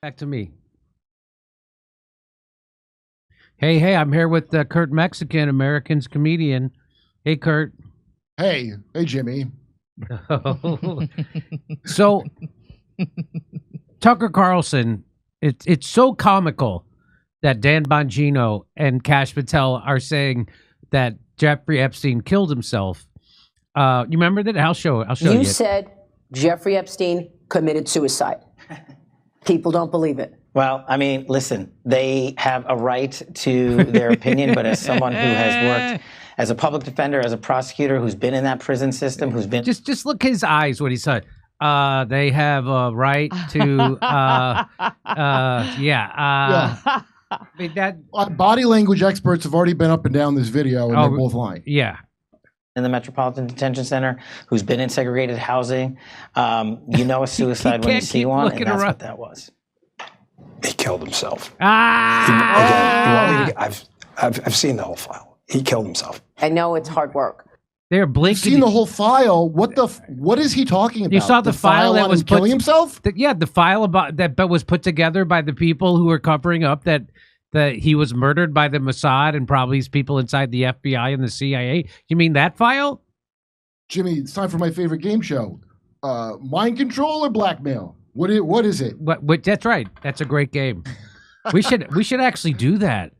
Back to me. Hey, I'm here with Kurt Mexican, American's comedian. Hey, Kurt. Hey, Jimmy. So, Tucker Carlson, it's so comical that Dan Bongino and Kash Patel are saying that Jeffrey Epstein killed himself. You remember that? I'll show you. You said Jeffrey Epstein committed suicide. People don't believe it. Well, I mean, listen, they have a right to their opinion, but as someone who has worked as a public defender, as a prosecutor, who's been in that prison system, who's been... Just look at his eyes when he said, they have a right to, I mean, that... Body language experts have already been up and down this video, and they're both lying. Yeah. In the Metropolitan Detention Center, who's been in segregated housing. You know a suicide when you see one, and that's what that was. He killed himself. I've seen the whole file. He killed himself. I know it's hard work. They're blinking. You've seen the whole file. What is he talking about? You saw the file that was killing himself? The file about that was put together by the people who were covering up that he was murdered by the Mossad and probably these people inside the FBI and the CIA. You mean that file? Jimmy, it's time for my favorite game show. Mind control or blackmail? What is it? What? That's right. That's a great game. We should actually do that.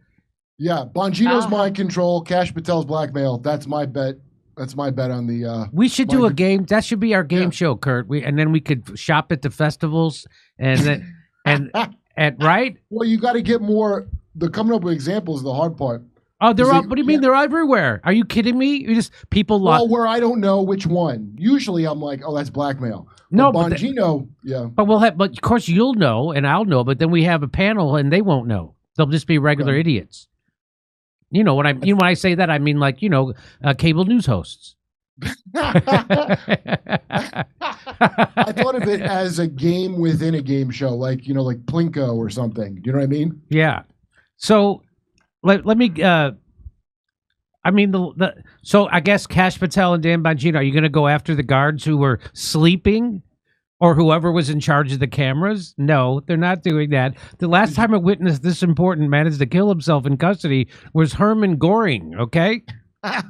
Yeah, Bongino's mind control, Kash Patel's blackmail. That's my bet. That's my bet on the. We should do a game. That should be our game show, Kurt. And then we could shop at the festivals and right. Well, you got to get more. The coming up with examples is the hard part. Oh, they're all. What do you mean? They're everywhere. Are you kidding me? You just people. Well, where I don't know which one. Usually, I'm like, oh, that's blackmail. No, but Bongino, yeah. But we'll have. But of course, you'll know, and I'll know. But then we have a panel, and they won't know. They'll just be regular idiots. You know when I say that, I mean like cable news hosts. I thought of it as a game within a game show, like Plinko or something. Do you know what I mean? Yeah. So let me. So I guess Kash Patel and Dan Bongino, are you going to go after the guards who were sleeping, or whoever was in charge of the cameras? No, they're not doing that. The last time a witness this important managed to kill himself in custody was Herman Goring. Okay. No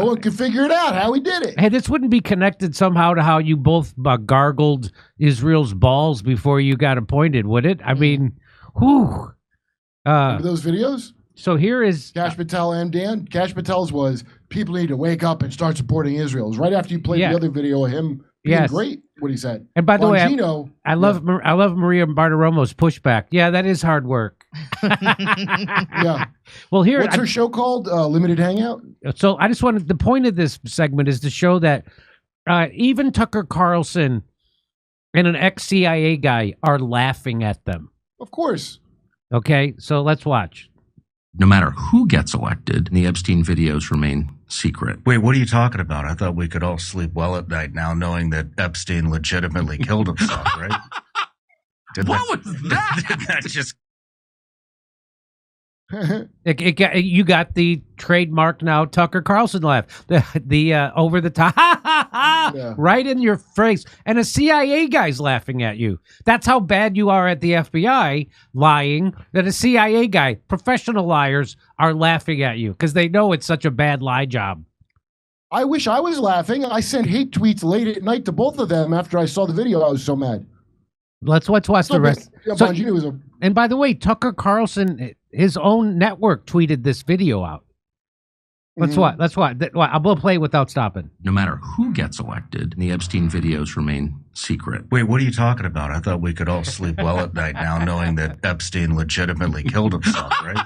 one could figure it out how he did it. Hey, this wouldn't be connected somehow to how you both gargled Israel's balls before you got appointed, would it? I mean, whew. Remember those videos? So here is Kash Patel and Dan. Kash Patel's was people need to wake up and start supporting Israel. It was right after you played the other video of him being great, what he said. And by the way, I love Maria Bartiromo's pushback. Yeah, that is hard work. Yeah. Well, here, what's her show called? Limited Hangout. So I just wanted the point of this segment is to show that even Tucker Carlson and an ex-CIA guy are laughing at them. Of course. Okay, so let's watch. No matter who gets elected, the Epstein videos remain secret. Wait, what are you talking about? I thought we could all sleep well at night now knowing that Epstein legitimately killed himself, right? What was that? Did that just... You got the trademark now Tucker Carlson laugh, the over the top, right in your face, and a CIA guy's laughing at you. That's how bad you are at the FBI lying. That a CIA guy, professional liars, are laughing at you because they know it's such a bad lie job. I wish I was laughing. I sent hate tweets late at night to both of them after I saw the video. I was so mad. Let's watch the rest. Yeah, and by the way, Tucker Carlson, his own network tweeted this video out. Let's watch. I'll play without stopping. No matter who gets elected, the Epstein videos remain secret. Wait, what are you talking about? I thought we could all sleep well at night now knowing that Epstein legitimately killed himself, right?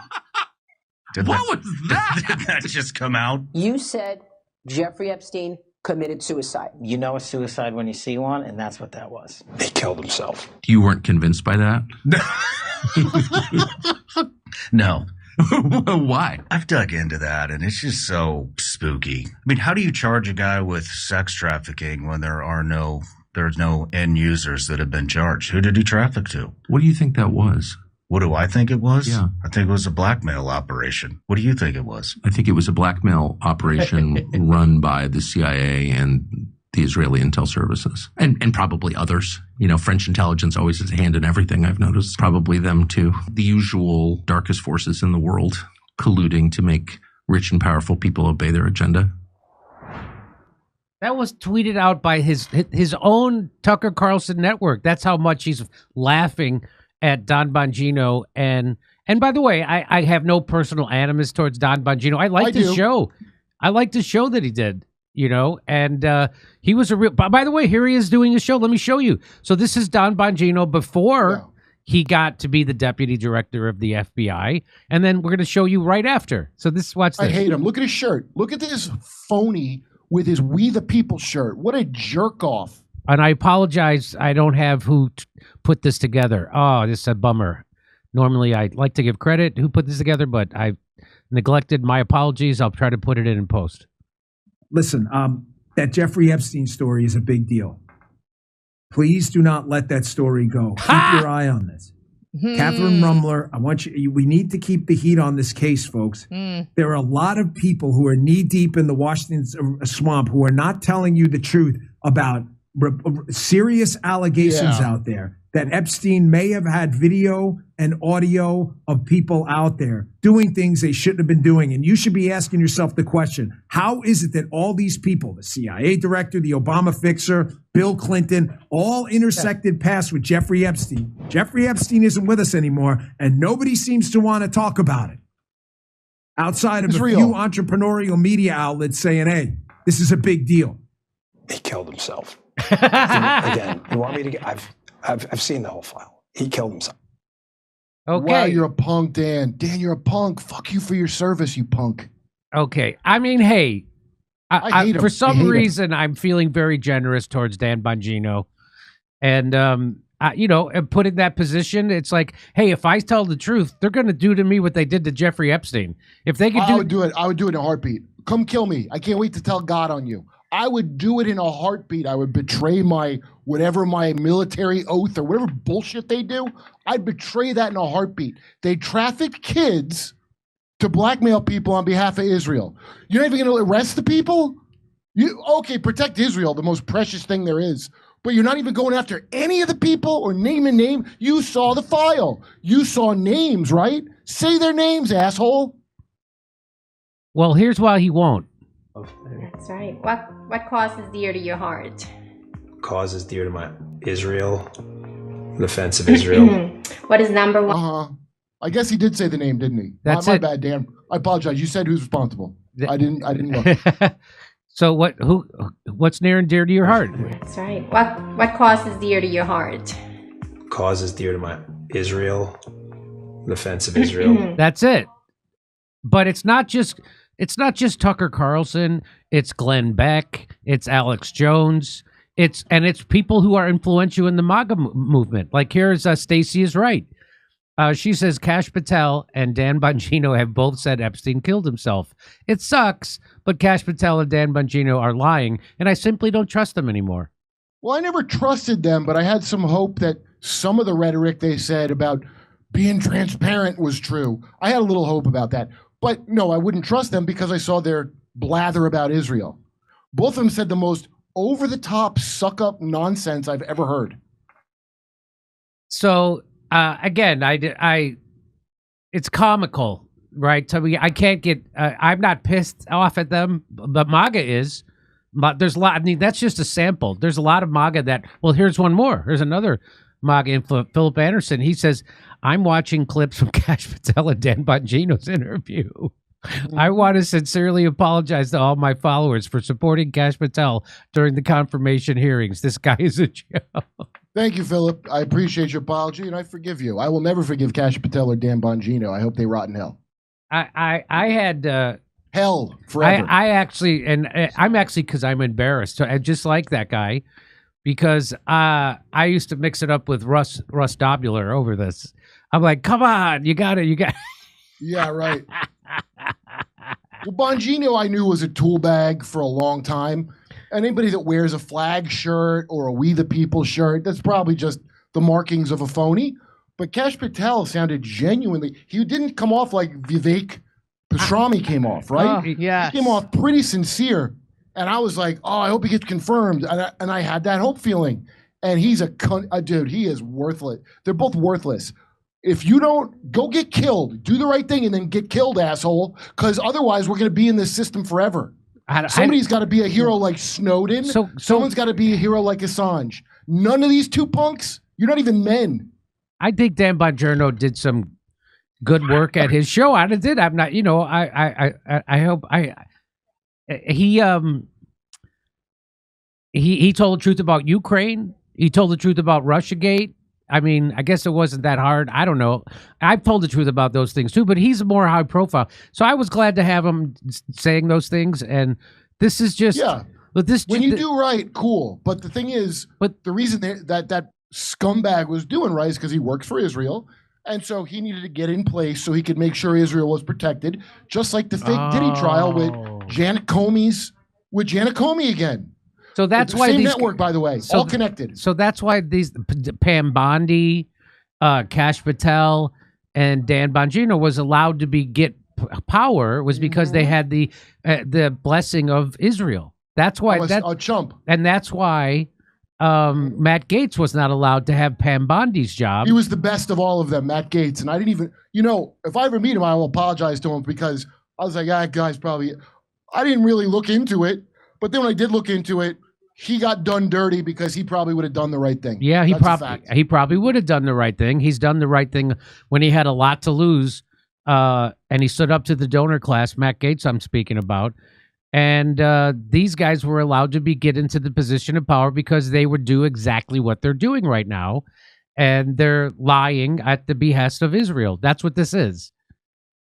What was that? Did that just come out? You said Jeffrey Epstein committed suicide. You know a suicide when you see one, and that's what that was. He killed himself. You weren't convinced by that? No. Why? I've dug into that, and it's just so spooky. I mean, how do you charge a guy with sex trafficking when there's no end users that have been charged? Who did he traffic to? What do you think that was? What do I think it was? Yeah. I think it was a blackmail operation. What do you think it was? I think it was a blackmail operation run by the CIA and the Israeli intel services and probably others. You know, French intelligence always has a hand in everything, I've noticed. Probably them too. The usual darkest forces in the world colluding to make rich and powerful people obey their agenda. That was tweeted out by his own Tucker Carlson network. That's how much he's laughing at Don Bongino. And by the way, I have no personal animus towards Don Bongino. I liked his show. I liked the show that he did, you know, and he was a real. By the way, here he is doing his show. Let me show you. So this is Don Bongino before he got to be the deputy director of the FBI, and then we're going to show you right after. So watch this. I hate him. Look at his shirt. Look at this phony with his "We the People" shirt. What a jerk off. And I apologize. I don't have who put this together. Oh, this is a bummer. Normally, I like to give credit who put this together, but I neglected. My apologies. I'll try to put it in post. Listen, that Jeffrey Epstein story is a big deal. Please do not let that story go. Keep your eye on this. Catherine Rumler, I want you. We need to keep the heat on this case, folks. There are a lot of people who are knee deep in the Washington swamp who are not telling you the truth about serious allegations out there that Epstein may have had video and audio of people out there doing things they shouldn't have been doing. And you should be asking yourself the question, how is it that all these people, the CIA director, the Obama fixer, Bill Clinton, all intersected paths with Jeffrey Epstein? Jeffrey Epstein isn't with us anymore, and nobody seems to want to talk about it. Outside of few entrepreneurial media outlets saying, hey, this is a big deal. He killed himself. Again, you want me to get... I've seen the whole file. He killed himself. Okay. Wow, you're a punk, Dan. Dan, you're a punk. Fuck you for your service, you punk. Okay. I mean, hey, I hate him. For some reason, I'm feeling very generous towards Dan Bongino. And, you know, put in that position, it's like, hey, if I tell the truth, they're going to do to me what they did to Jeffrey Epstein. If they could I would do it. I would do it in a heartbeat. Come kill me. I can't wait to tell God on you. I would do it in a heartbeat. I would betray my military oath or whatever bullshit they do. I'd betray that in a heartbeat. They traffic kids to blackmail people on behalf of Israel. You're not even going to arrest the people? Okay, protect Israel, the most precious thing there is. But you're not even going after any of the people or name a name. You saw the file. You saw names, right? Say their names, asshole. Well, here's why he won't. That's right. What cause is dear to your heart? Cause is dear to my Israel, defense of Israel. What is number one? I guess he did say the name, didn't he? That's my bad, Dan. I apologize. You said who's responsible. I didn't look. So what's near and dear to your heart? That's right. What cause is dear to your heart? Cause is dear to my Israel, defense of Israel. That's it. But it's not just Tucker Carlson. It's Glenn Beck. It's Alex Jones. It's people who are influential in the MAGA movement. Like here's Stacey is right. She says Kash Patel and Dan Bongino have both said Epstein killed himself. It sucks, but Kash Patel and Dan Bongino are lying, and I simply don't trust them anymore. Well, I never trusted them, but I had some hope that some of the rhetoric they said about being transparent was true. I had a little hope about that. But no, I wouldn't trust them because I saw their blather about Israel. Both of them said the most over-the-top, suck-up nonsense I've ever heard. So, again, it's comical, right? So I can't get, I'm not pissed off at them, but MAGA is. But there's a lot, I mean, that's just a sample. There's a lot of MAGA that, well, here's one more. Here's another MAGA, Philip Anderson. He says, I'm watching clips from Kash Patel and Dan Bongino's interview. I want to sincerely apologize to all my followers for supporting Kash Patel during the confirmation hearings. This guy is a joke. Thank you, Philip. I appreciate your apology, and I forgive you. I will never forgive Kash Patel or Dan Bongino. I hope they rot in hell. I had hell forever. I actually, and I'm actually, because I'm embarrassed. I just like that guy because I used to mix it up with Russ Dobular over this. I'm like, come on, you got it. Yeah, right. Well, Bongino I knew was a tool bag for a long time. Anybody that wears a flag shirt or a We the People shirt, that's probably just the markings of a phony. But Kash Patel sounded genuinely, he didn't come off like Vivek Pastrami came off, right? Oh, yeah. He came off pretty sincere. And I was like, oh, I hope he gets confirmed. And I had that hope feeling. And he's a cunt. Dude, he is worthless. They're both worthless. If you don't go get killed, do the right thing and then get killed, asshole. Because otherwise, we're going to be in this system forever. Somebody's got to be a hero like Snowden. Someone's got to be a hero like Assange. None of these two punks, you're not even men. I think Dan Bongino did some good work at his show. I did. I'm not, you know, I hope he told the truth about Ukraine. He told the truth about Russiagate. I mean, I guess it wasn't that hard. I don't know. I've told the truth about those things too, but he's more high profile. So I was glad to have him saying those things. And this is just, but this when you do right, cool. But the thing is, the reason that scumbag was doing right is because he works for Israel. And so he needed to get in place so he could make sure Israel was protected, just like the fake Diddy trial with Janet Comey again. So that's why same network, by the way, all connected. So that's why these Pam Bondi, Kash Patel, and Dan Bongino was allowed to get power was because they had the blessing of Israel. That's why a chump, and that's why Matt Gaetz was not allowed to have Pam Bondi's job. He was the best of all of them, Matt Gaetz, and I didn't even, you know, if I ever meet him, I will apologize to him because I was like, that guy's probably. I didn't really look into it. But then when I did look into it, he got done dirty because he probably would have done the right thing. Yeah, he probably would have done the right thing. He's done the right thing when he had a lot to lose, and he stood up to the donor class, Matt Gaetz I'm speaking about. And these guys were allowed to get into the position of power because they would do exactly what they're doing right now, and they're lying at the behest of Israel. That's what this is.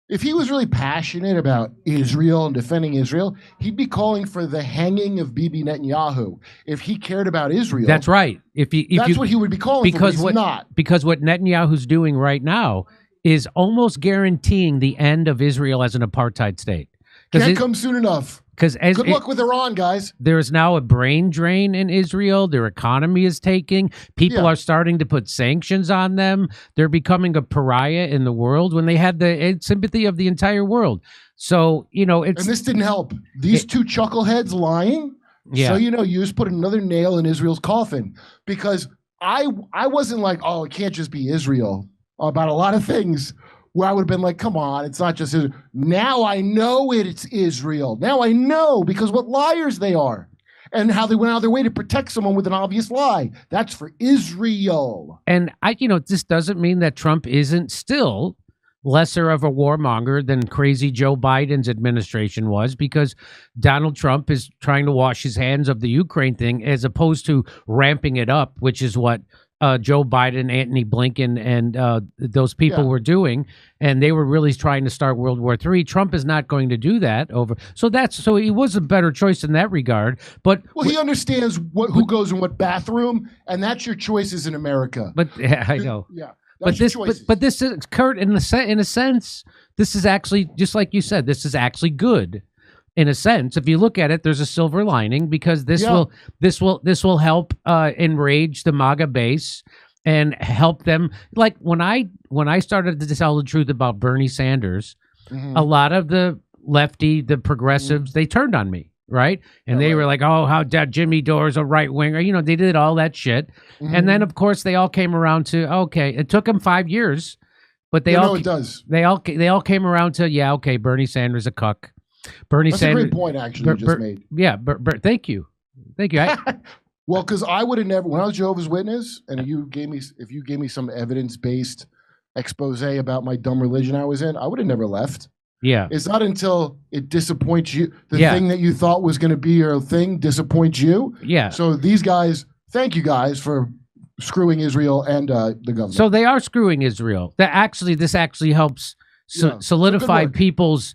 If he was really passionate about Israel and defending Israel, he'd be calling for the hanging of Bibi Netanyahu. If he cared about Israel, that's right. That's what he would be calling for. But he's not. Because what Netanyahu's doing right now is almost guaranteeing the end of Israel as an apartheid state. Can't come soon enough. Good luck with Iran, guys. There is now a brain drain in Israel. Their economy is taking. People are starting to put sanctions on them. They're becoming a pariah in the world when they had the sympathy of the entire world. So, you know, and this didn't help. These two chuckleheads lying. Yeah. So, you know, you just put another nail in Israel's coffin because I wasn't like, oh, it can't just be Israel about a lot of things. Where I would have been like, come on, it's not just Israel. Now I know it's Israel. Now I know because what liars they are and how they went out of their way to protect someone with an obvious lie. That's for Israel. And this doesn't mean that Trump isn't still lesser of a warmonger than crazy Joe Biden's administration was, because Donald Trump is trying to wash his hands of the Ukraine thing as opposed to ramping it up, which is what Joe Biden, Antony Blinken, and those people were doing, and they were really trying to start World War III. Trump is not going to do that so he was a better choice in that regard. But he understands who goes in what bathroom, and that's your choices in America. But I know. Yeah. But this is, Kurt, in a sense, this is actually, just like you said, this is actually good. In a sense, if you look at it, there's a silver lining because this will help enrage the MAGA base and help them. Like when I started to tell the truth about Bernie Sanders, a lot of the progressives, they turned on me, right? And they were like, "Oh, how Jimmy Dore's a right winger," they did all that shit, and then of course they all came around to it took them 5 years, but they all came around to Bernie Sanders a cuck. That's a great point, actually, you just made. Yeah, thank you. Well, because I would have never, when I was Jehovah's Witness, and if you gave me some evidence-based expose about my dumb religion I was in, I would have never left. Yeah. It's not until it disappoints you, the thing that you thought was going to be your thing disappoints you. Yeah. So these guys, thank you guys for screwing Israel and the government. So they are screwing Israel. This actually helps solidify people's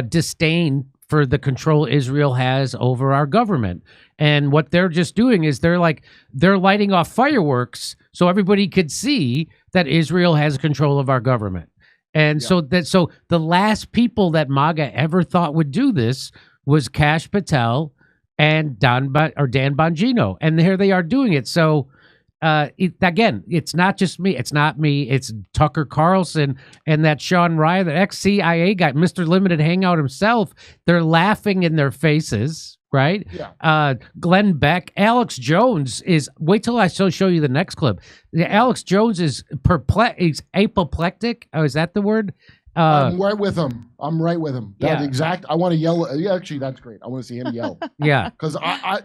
disdain for the control Israel has over our government. And what they're just doing is they're lighting off fireworks so everybody could see that Israel has control of our government. And so the last people that MAGA ever thought would do this was Kash Patel and Dan Bongino. And here they are doing it. So it's not just me. It's not me. It's Tucker Carlson and that Sean Ryan, the ex-CIA guy, Mr. Limited Hangout himself. They're laughing in their faces, right? Yeah. Glenn Beck, Alex Jones is. Wait till I show you the next clip. Alex Jones is perplexed. He's apoplectic. Oh, is that the word? I'm right with him. I'm right with him. That Yeah. exact. I want to yell. Yeah, actually, that's great. I want to see him yell. Yeah. Because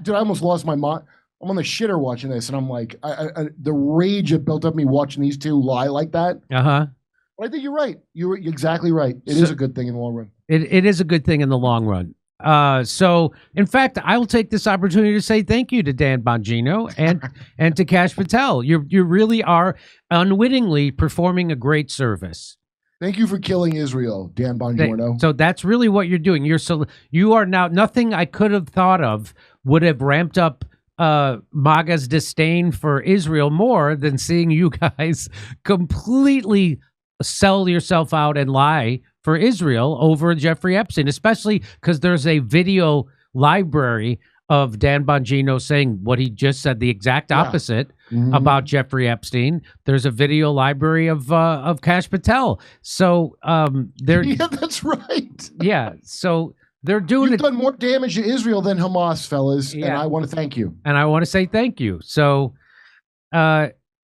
dude, I almost lost my mind. I'm on the shitter watching this, and I'm like, the rage that built up me watching these two lie like that. Uh-huh. But I think you're right. You're exactly right. It is a good thing in the long run. It is a good thing in the long run. So, in fact, I will take this opportunity to say thank you to Dan Bongino and to Cash Patel. You really are unwittingly performing a great service. Thank you for killing Israel, Dan Bongino. So that's really what you're doing. You are now, nothing I could have thought of would have ramped up MAGA's disdain for Israel more than seeing you guys completely sell yourself out and lie for Israel over Jeffrey Epstein, especially because there's a video library of Dan Bongino saying what he just said, the exact opposite about Jeffrey Epstein. There's a video library of Cash Patel. So yeah, that's right. Yeah, so they're doing You've done more damage to Israel than Hamas, fellas, and Yeah. I want to thank you. And I want to say thank you. So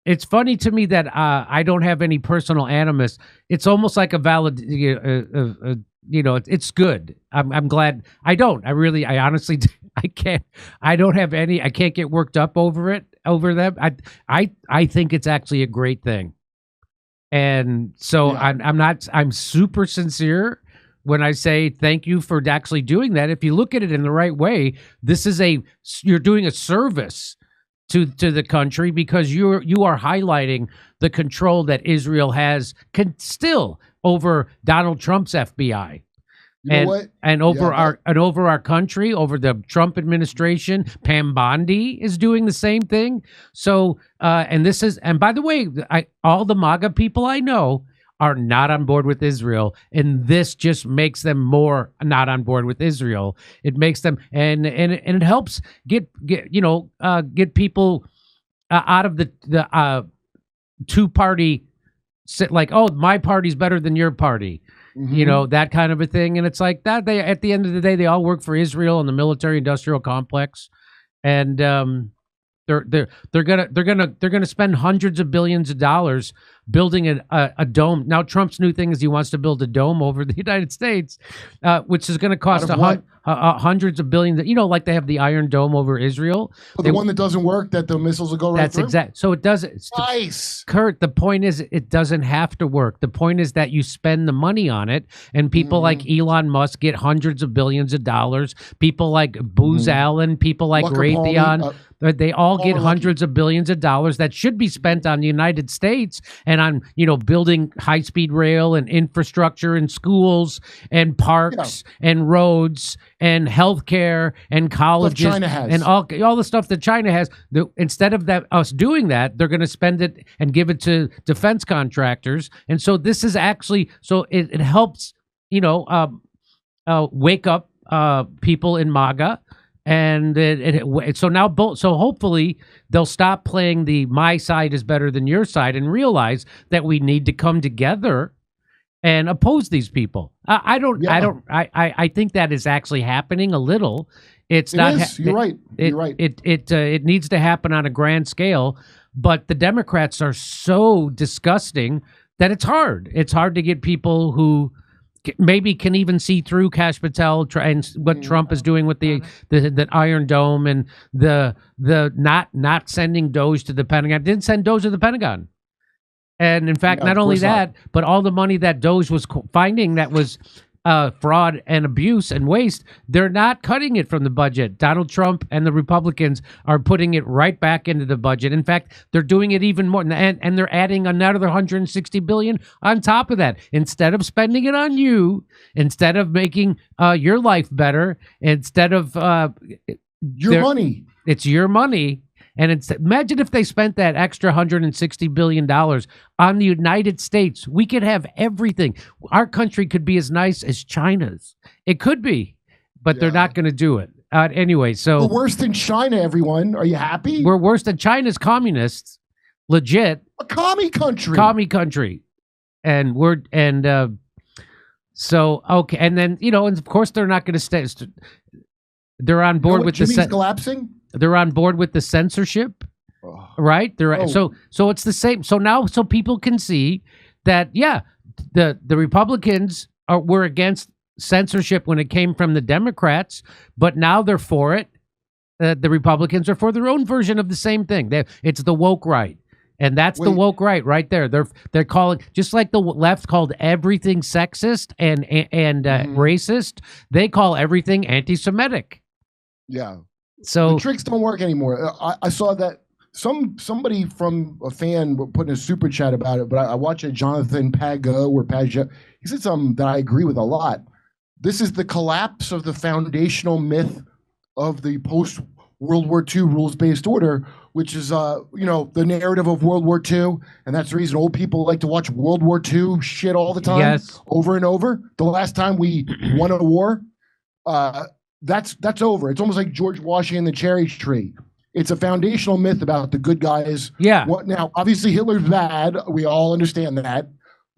it's funny to me that I don't have any personal animus. It's almost like a valid, it's good. I'm glad. I honestly, I can't. I don't have any. I can't get worked up over them. I think it's actually a great thing. And so I'm super sincere when I say thank you for actually doing that. If you look at it in the right way, you're doing a service to the country, because you are highlighting the control that Israel has still over Donald Trump's FBI. And over our country, over the Trump administration. Pam Bondi is doing the same thing. So and by the way, all the MAGA people I know are not on board with Israel, and this just makes them more not on board with Israel. It makes them and it helps get people out of the two-party, like, oh, my party's better than your party. That kind of a thing. And it's like that. They, at the end of the day, they all work for Israel and the military-industrial complex, and they're gonna spend hundreds of billions of dollars building a dome. Now, Trump's new thing is he wants to build a dome over the United States, which is going to cost hundreds of billions. Like they have the Iron Dome over Israel. But the one that doesn't work, that the missiles will go right through? That's exact. So it doesn't. Nice. Kurt, the point is it doesn't have to work. The point is that you spend the money on it, and people like Elon Musk get hundreds of billions of dollars. People like Booz Allen, people like Raytheon, they all get hundreds of billions of dollars that should be spent on the United States and on, building high-speed rail and infrastructure and schools and parks and roads and healthcare and colleges China has. and all the stuff that China has. Instead of us doing that, they're going to spend it and give it to defense contractors. And so this is actually, so it helps, wake up people in MAGA. And so hopefully they'll stop playing the my side is better than your side and realize that we need to come together and oppose these people. I think that is actually happening a little. You're right. You're right. It needs to happen on a grand scale, but the Democrats are so disgusting that it's hard. It's hard to get people who maybe can even see through Cash Patel and what Trump is doing with the Iron Dome and the not sending Doge to the Pentagon. Didn't send Doge to the Pentagon. And in fact, not only that, but all the money that Doge was finding that was fraud and abuse and waste, they're not cutting it from the budget. Donald Trump and the Republicans are putting it right back into the budget. In fact, they're doing it even more, and they're adding another $160 billion on top of that. Instead of spending it on you, instead of making your life better, instead of your money, it's your money. And imagine if they spent that extra $160 billion on the United States. We could have everything. Our country could be as nice as China's. It could be, but they're not going to do it. Anyway, so we're worse than China, everyone. Are you happy? We're worse than China's communists. Legit. A commie country. Commie country. And so, okay. And then, and of course they're not going to stay. They're on board with Jimmy's collapsing. They're on board with the censorship, right? They're so it's the same. So now, so people can see that, yeah, the Republicans were against censorship when it came from the Democrats, but now they're for it. The Republicans are for their own version of the same thing. It's the woke right. And that's the woke right there. They're calling, just like the left called everything sexist and racist, they call everything anti-Semitic. Yeah. So the tricks don't work anymore. I saw that somebody from a fan put in a super chat about it, but I watched a Jonathan Pageau. He said something that I agree with a lot. This is the collapse of the foundational myth of the post-World War II rules-based order, which is, the narrative of World War II. And that's the reason old people like to watch World War II shit all the time, over and over. The last time we won a war, that's over. It's almost like George Washington, the cherry tree. It's a foundational myth about the good guys. Yeah. Now, obviously, Hitler's bad. We all understand that.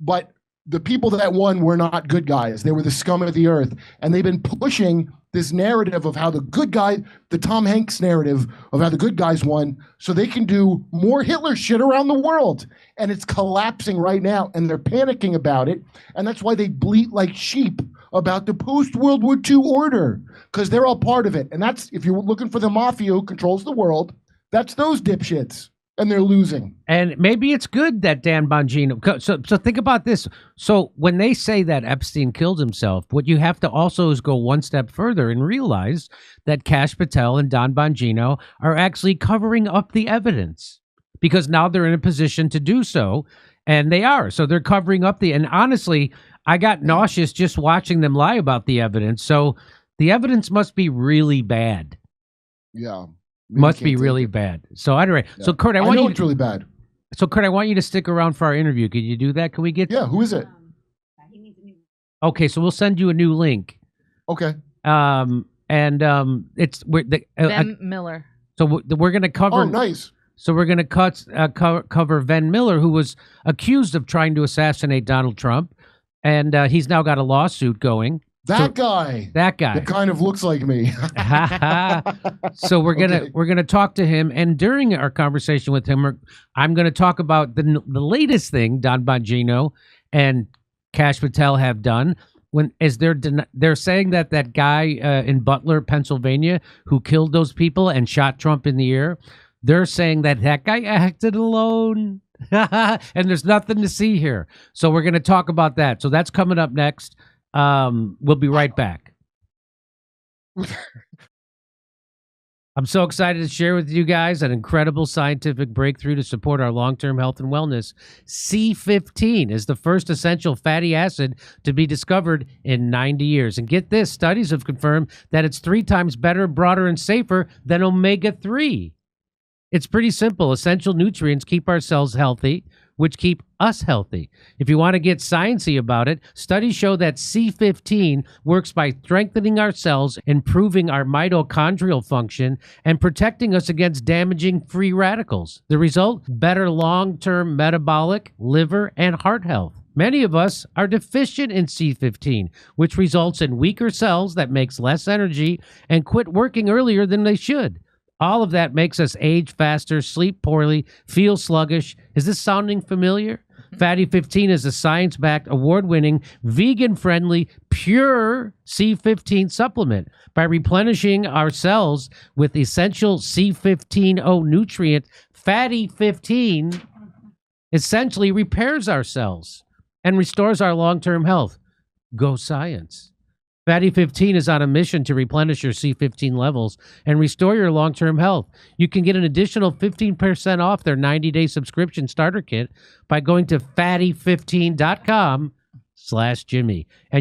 But the people that won were not good guys. They were the scum of the earth. And they've been pushing this narrative of how the good guy, the Tom Hanks narrative of how the good guys won, so they can do more Hitler shit around the world. And it's collapsing right now, and they're panicking about it. And that's why they bleat like sheep about the post-World War II order, because they're all part of it. And that's, if you're looking for the mafia who controls the world, that's those dipshits. And they're losing. And maybe it's good that Dan Bongino. So think about this. So when they say that Epstein killed himself, what you have to also is go one step further and realize that Kash Patel and Don Bongino are actually covering up the evidence, because now they're in a position to do so, and they are. So they're covering up and honestly, I got nauseous just watching them lie about the evidence. So the evidence must be really bad. Yeah. Must be really bad. So anyway, so Kurt, I want you. It's really bad. So Kurt, I want you to stick around for our interview. Could you do that? Can we get? Yeah. Who is it? Okay, so we'll send you a new link. Okay. It's Ben Miller. So we're going to cover. Oh, nice. So we're going to cover Van Miller, who was accused of trying to assassinate Donald Trump, and he's now got a lawsuit going. That guy. That kind of looks like me. So we're gonna talk to him, and during our conversation with him, I'm gonna talk about the latest thing Don Bongino and Kash Patel have done. They're saying that guy in Butler, Pennsylvania, who killed those people and shot Trump in the ear, they're saying that guy acted alone. And there's nothing to see here. So we're gonna talk about that. So that's coming up next. We'll be right back. I'm so excited to share with you guys an incredible scientific breakthrough to support our long-term health and wellness. C15 is the first essential fatty acid to be discovered in 90 years. And get this, studies have confirmed that it's 3 times better, broader, and safer than omega-3. It's pretty simple. Essential nutrients keep our cells healthy, which keep us healthy. If you want to get sciencey about it, studies show that C15 works by strengthening our cells, improving our mitochondrial function, and protecting us against damaging free radicals. The result? Better long-term metabolic, liver, and heart health. Many of us are deficient in C15, which results in weaker cells that makes less energy and quit working earlier than they should. All of that makes us age faster, sleep poorly, feel sluggish. Is this sounding familiar? Fatty 15 is a science-backed, award-winning, vegan-friendly, pure C15 supplement. By replenishing our cells with essential C15O nutrient, Fatty 15 essentially repairs our cells and restores our long-term health. Go science. Fatty 15 is on a mission to replenish your C15 levels and restore your long-term health. You can get an additional 15% off their 90-day subscription starter kit by going to fatty15.com/Jimmy. And